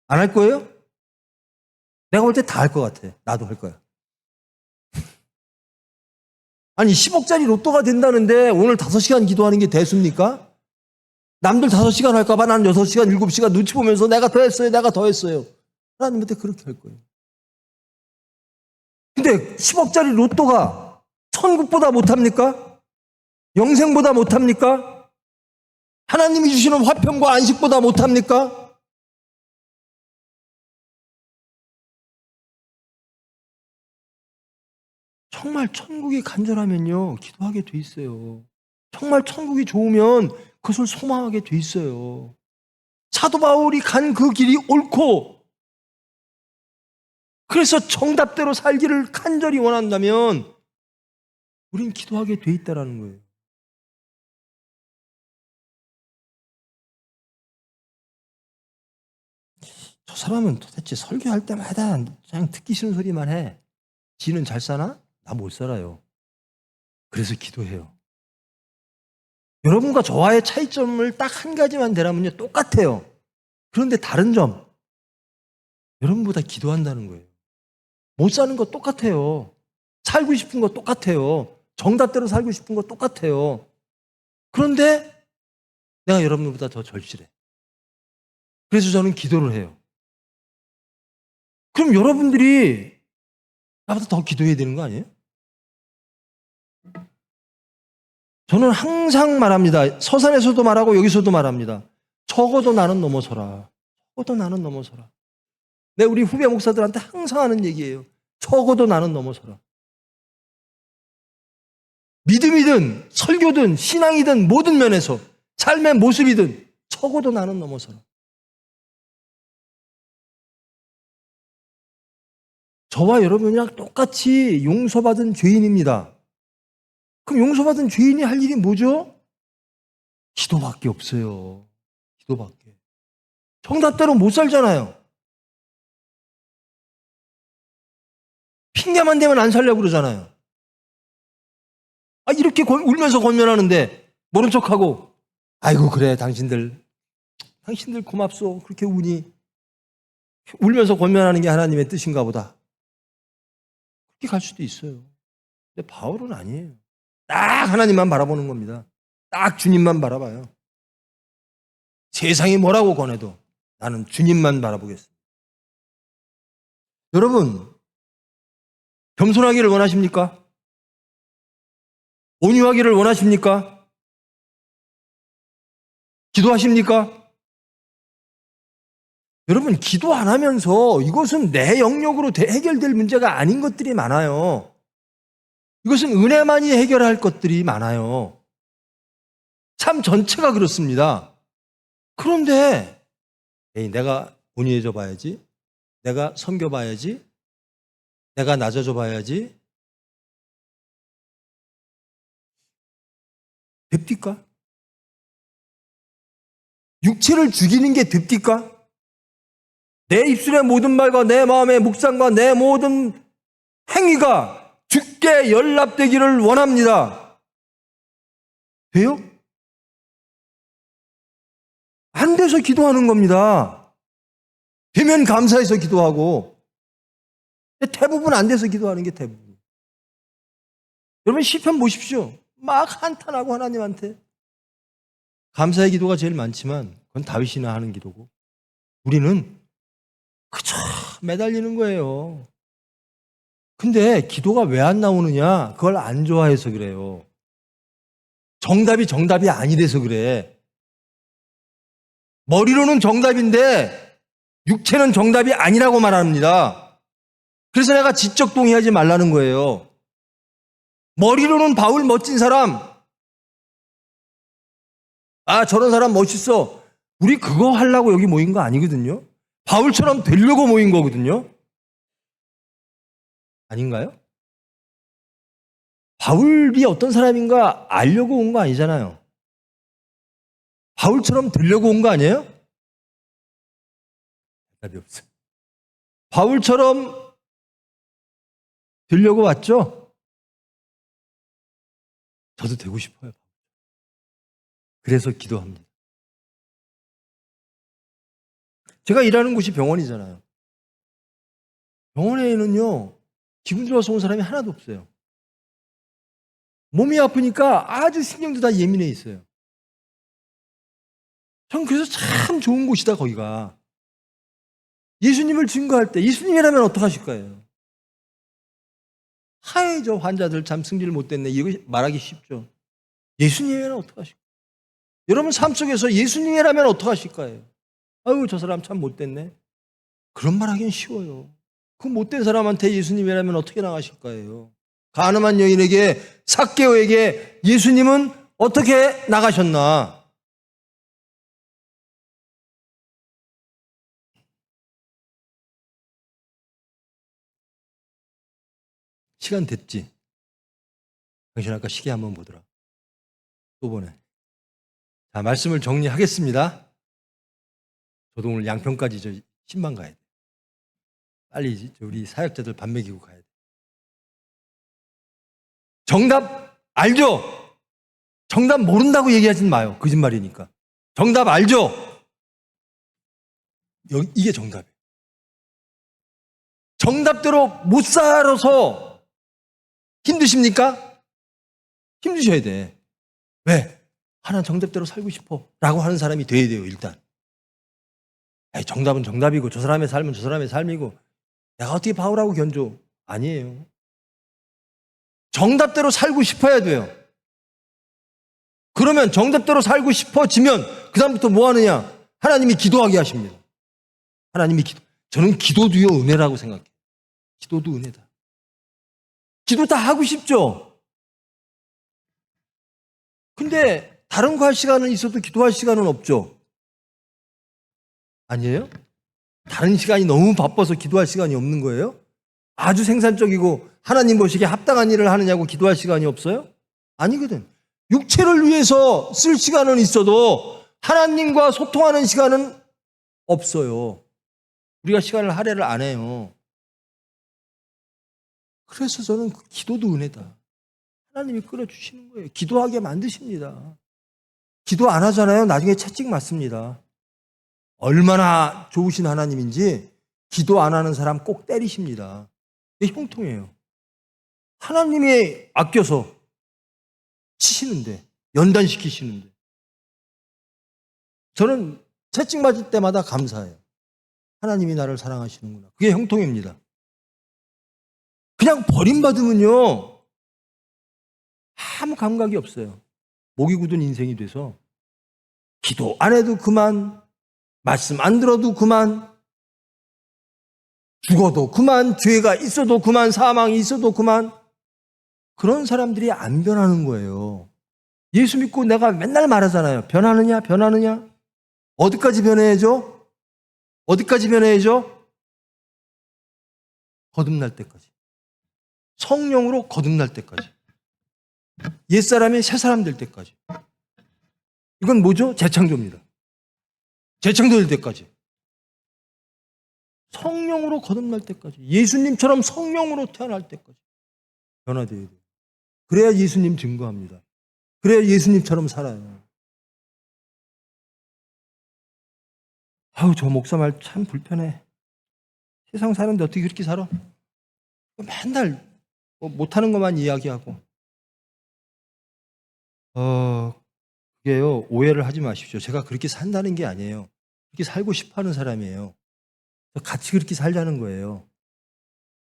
안 할 거예요? 내가 볼 때 다 할 것 같아. 나도 할 거야. 아니 10억짜리 로또가 된다는데 오늘 5시간 기도하는 게 대수입니까? 남들 5시간 할까 봐 나는 6시간, 7시간 눈치 보면서 내가 더 했어요. 내가 더 했어요. 하나님한테 그렇게 할 거예요. 근데 10억짜리 로또가 천국보다 못합니까? 영생보다 못합니까? 하나님이 주시는 화평과 안식보다 못합니까? 정말 천국이 간절하면요, 기도하게 돼 있어요. 정말 천국이 좋으면 그것을 소망하게 돼 있어요. 사도 바울이 간 그 길이 옳고, 그래서 정답대로 살기를 간절히 원한다면 우린 기도하게 돼 있다라는 거예요. 저 사람은 도대체 설교할 때마다 그냥 듣기 싫은 소리만 해. 지는 잘 사나? 나 못 살아요. 그래서 기도해요. 여러분과 저와의 차이점을 딱 한 가지만 대라면요, 똑같아요. 그런데 다른 점, 여러분보다 기도한다는 거예요. 못 사는 거 똑같아요. 살고 싶은 거 똑같아요. 정답대로 살고 싶은 거 똑같아요. 그런데 내가 여러분보다 더 절실해. 그래서 저는 기도를 해요. 그럼 여러분들이 나보다 더 기도해야 되는 거 아니에요? 저는 항상 말합니다. 서산에서도 말하고 여기서도 말합니다. 적어도 나는 넘어서라. 적어도 나는 넘어서라. 내 우리 후배 목사들한테 항상 하는 얘기예요. 적어도 나는 넘어서라. 믿음이든 설교든 신앙이든 모든 면에서 삶의 모습이든 적어도 나는 넘어서라. 저와 여러분이랑 똑같이 용서받은 죄인입니다. 그럼 용서받은 죄인이 할 일이 뭐죠? 기도밖에 없어요. 기도밖에. 정답대로 못 살잖아요. 핑계만 대면 안 살려고 그러잖아요. 아, 이렇게 울면서 권면하는데 모른 척하고, 아이고 그래 당신들 고맙소. 그렇게 우니. 울면서 권면하는 게 하나님의 뜻인가 보다. 그렇게 갈 수도 있어요. 근데 바울은 아니에요. 딱 하나님만 바라보는 겁니다. 딱 주님만 바라봐요. 세상이 뭐라고 권해도 나는 주님만 바라보겠습니다. 여러분, 겸손하기를 원하십니까? 온유하기를 원하십니까? 기도하십니까? 여러분, 기도 안 하면서 이것은 내 영역으로 해결될 문제가 아닌 것들이 많아요. 이것은 은혜만이 해결할 것들이 많아요. 삶 전체가 그렇습니다. 그런데 내가 온유해져 봐야지, 내가 섬겨 봐야지, 내가 낮아져 봐야지, 됩니까? 육체를 죽이는 게 됩니까? 내 입술의 모든 말과 내 마음의 묵상과 내 모든 행위가 주께 연락되기를 원합니다. 돼요? 안 돼서 기도하는 겁니다. 되면 감사해서 기도하고, 대부분 안 돼서 기도하는 게 대부분. 여러분 시편 보십시오. 막 한탄하고 하나님한테. 감사의 기도가 제일 많지만 그건 다윗이나 하는 기도고, 우리는 그저 매달리는 거예요. 근데 기도가 왜 안 나오느냐? 그걸 안 좋아해서 그래요. 정답이 아니래서 그래. 머리로는 정답인데 육체는 정답이 아니라고 말합니다. 그래서 내가 지적 동의하지 말라는 거예요. 머리로는 바울 멋진 사람, 아 저런 사람 멋있어. 우리 그거 하려고 여기 모인 거 아니거든요. 바울처럼 되려고 모인 거거든요. 아닌가요? 바울이 어떤 사람인가 알려고 온 거 아니잖아요. 바울처럼 되려고 온 거 아니에요? 답이 없어요. 바울처럼 되려고 왔죠? 저도 되고 싶어요. 그래서 기도합니다. 제가 일하는 곳이 병원이잖아요. 병원에는요, 기분 좋아서 온 사람이 하나도 없어요. 몸이 아프니까 아주 신경도 다 예민해 있어요. 전 그래서 참 좋은 곳이다 거기가. 예수님을 증거할 때 예수님이라면 어떡하실 거예요? 하이 저 환자들 참 승질 못됐네 이거 말하기 쉽죠. 예수님이라면 어떡하실 거예요? 여러분 삶 속에서 예수님이라면 어떡하실 거예요? 아유 저 사람 참 못됐네. 그런 말 하기는 쉬워요. 그 못된 사람한테 예수님이라면 어떻게 나가실 거예요? 가늠한 여인에게 삭개오에게 예수님은 어떻게 나가셨나? 시간 됐지? 당신 아까 시계 한번 보더라. 또 보네. 자, 말씀을 정리하겠습니다. 저도 오늘 양평까지 저 신방 가야 돼. 빨리 우리 사역자들 밥 먹이고 가야 돼. 정답 알죠? 정답 모른다고 얘기하지 마요. 거짓말이니까. 정답 알죠? 이게 정답이에요. 정답대로 못 살아서 힘드십니까? 힘드셔야 돼. 왜? 하나는 정답대로 살고 싶어 라고 하는 사람이 돼야 돼요. 일단 정답은 정답이고 저 사람의 삶은 저 사람의 삶이고 내가 어떻게 바우라고 견줘? 아니에요. 정답대로 살고 싶어야 돼요. 그러면 정답대로 살고 싶어지면 그 다음부터 뭐 하느냐? 하나님이 기도하게 하십니다. 저는 기도도요 은혜라고 생각해요. 기도도 은혜다. 기도 다 하고 싶죠? 근데 다른 거 할 시간은 있어도 기도할 시간은 없죠? 아니에요? 다른 시간이 너무 바빠서 기도할 시간이 없는 거예요? 아주 생산적이고 하나님 보시기에 합당한 일을 하느냐고 기도할 시간이 없어요? 아니거든. 육체를 위해서 쓸 시간은 있어도 하나님과 소통하는 시간은 없어요. 우리가 시간을 할애를 안 해요. 그래서 저는 기도도 은혜다. 하나님이 끌어주시는 거예요. 기도하게 만드십니다. 기도 안 하잖아요. 나중에 채찍 맞습니다. 얼마나 좋으신 하나님인지 기도 안 하는 사람 꼭 때리십니다. 이게 형통이에요. 하나님이 아껴서 치시는데, 연단시키시는데. 저는 채찍 맞을 때마다 감사해요. 하나님이 나를 사랑하시는구나. 그게 형통입니다. 그냥 버림받으면요 아무 감각이 없어요. 목이 굳은 인생이 돼서 기도 안 해도 그만, 말씀 안 들어도 그만, 죽어도 그만, 죄가 있어도 그만, 사망이 있어도 그만. 그런 사람들이 안 변하는 거예요. 예수 믿고 내가 맨날 말하잖아요. 변하느냐? 변하느냐? 어디까지 변해야죠? 어디까지 변해야죠? 거듭날 때까지. 성령으로 거듭날 때까지. 옛사람이 새사람 될 때까지. 이건 뭐죠? 재창조입니다. 재창조될 때까지. 성령으로 거듭날 때까지. 예수님처럼 성령으로 태어날 때까지. 변화되어야 돼요. 그래야 예수님 증거합니다. 그래야 예수님처럼 살아요. 아우, 저 목사 말 참 불편해. 세상 사는데 어떻게 그렇게 살아? 맨날 못하는 것만 이야기하고. 그게요, 오해를 하지 마십시오. 제가 그렇게 산다는 게 아니에요. 그렇게 살고 싶어 하는 사람이에요. 같이 그렇게 살자는 거예요.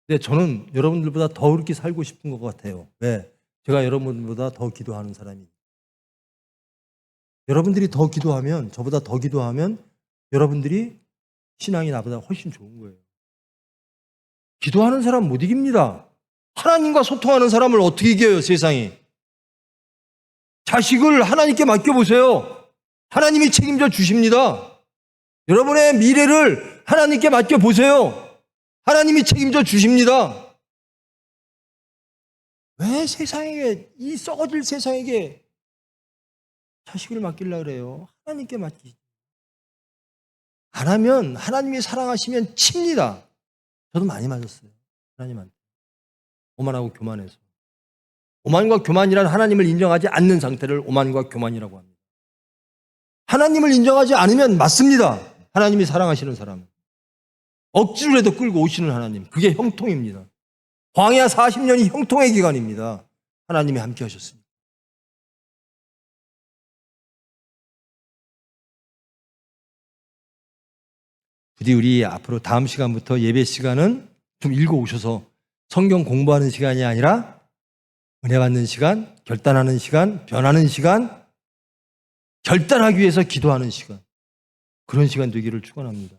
근데 저는 여러분들보다 더 그렇게 살고 싶은 것 같아요. 왜? 제가 여러분들보다 더 기도하는 사람이에요. 여러분들이 더 기도하면, 저보다 더 기도하면 여러분들이 신앙이 나보다 훨씬 좋은 거예요. 기도하는 사람 못 이깁니다. 하나님과 소통하는 사람을 어떻게 이겨요, 세상이? 자식을 하나님께 맡겨보세요. 하나님이 책임져 주십니다. 여러분의 미래를 하나님께 맡겨보세요. 하나님이 책임져 주십니다. 왜 세상에게, 이 썩어질 세상에게 자식을 맡기려고 그래요? 하나님께 맡기지. 안 하면 하나님이 사랑하시면 칩니다. 저도 많이 맞았어요. 하나님한테. 오만하고 교만해서. 오만과 교만이란 하나님을 인정하지 않는 상태를 오만과 교만이라고 합니다. 하나님을 인정하지 않으면 맞습니다. 하나님이 사랑하시는 사람은. 억지로라도 끌고 오시는 하나님. 그게 형통입니다. 광야 40년이 형통의 기간입니다. 하나님이 함께 하셨습니다. 부디 우리 앞으로 다음 시간부터 예배 시간은 좀 읽어오셔서 성경 공부하는 시간이 아니라 은혜 받는 시간, 결단하는 시간, 변하는 시간, 결단하기 위해서 기도하는 시간, 그런 시간 되기를 축원합니다.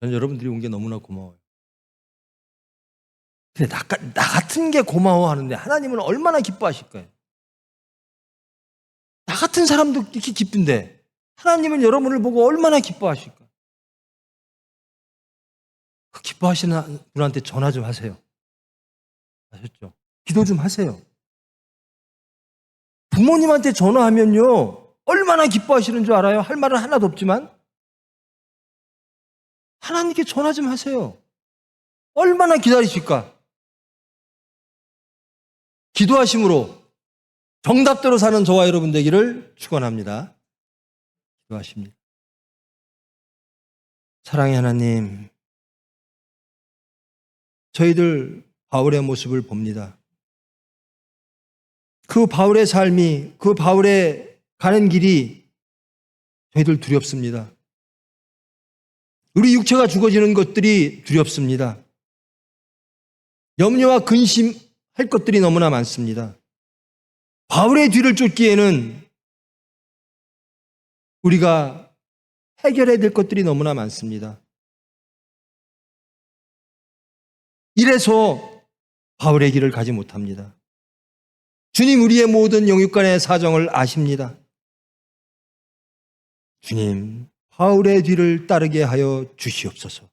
저는 여러분들이 온 게 너무나 고마워요. 근데 나 같은 게 고마워하는데 하나님은 얼마나 기뻐하실까요? 나 같은 사람도 이렇게 기쁜데 하나님은 여러분을 보고 얼마나 기뻐하실까? 그 기뻐하시는 분한테 전화 좀 하세요. 아셨죠? 기도 좀 하세요. 부모님한테 전화하면요, 얼마나 기뻐하시는 줄 알아요? 할 말은 하나도 없지만 하나님께 전화 좀 하세요. 얼마나 기다리실까? 기도하심으로 정답대로 사는 저와 여러분 되기를 축원합니다. 기도하십니다. 사랑의 하나님, 저희들 바울의 모습을 봅니다. 그 바울의 삶이, 그 바울의 가는 길이 저희들 두렵습니다. 우리 육체가 죽어지는 것들이 두렵습니다. 염려와 근심할 것들이 너무나 많습니다. 바울의 뒤를 쫓기에는 우리가 해결해야 될 것들이 너무나 많습니다. 이래서 바울의 길을 가지 못합니다. 주님, 우리의 모든 영육간의 사정을 아십니다. 주님, 바울의 뒤를 따르게 하여 주시옵소서.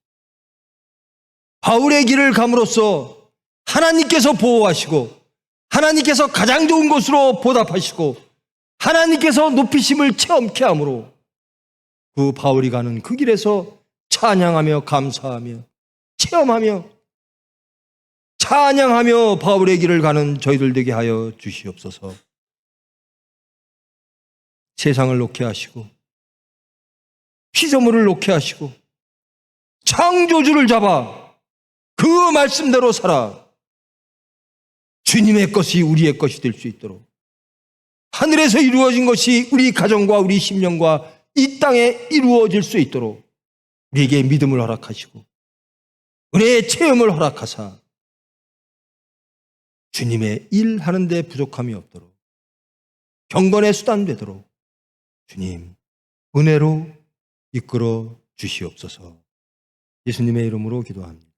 바울의 길을 감으로써 하나님께서 보호하시고 하나님께서 가장 좋은 것으로 보답하시고 하나님께서 높이심을 체험케 함으로 그 바울이 가는 그 길에서 찬양하며 감사하며 체험하며 찬양하며 바울의 길을 가는 저희들 되게 하여 주시옵소서. 세상을 놓게 하시고 피조물을 놓게 하시고 창조주를 잡아 그 말씀대로 살아 주님의 것이 우리의 것이 될 수 있도록 하늘에서 이루어진 것이 우리 가정과 우리 심령과 이 땅에 이루어질 수 있도록 우리에게 믿음을 허락하시고 은혜의 체험을 허락하사 주님의 일하는 데 부족함이 없도록 경건의 수단 되도록 주님 은혜로 이끌어 주시옵소서. 예수님의 이름으로 기도합니다.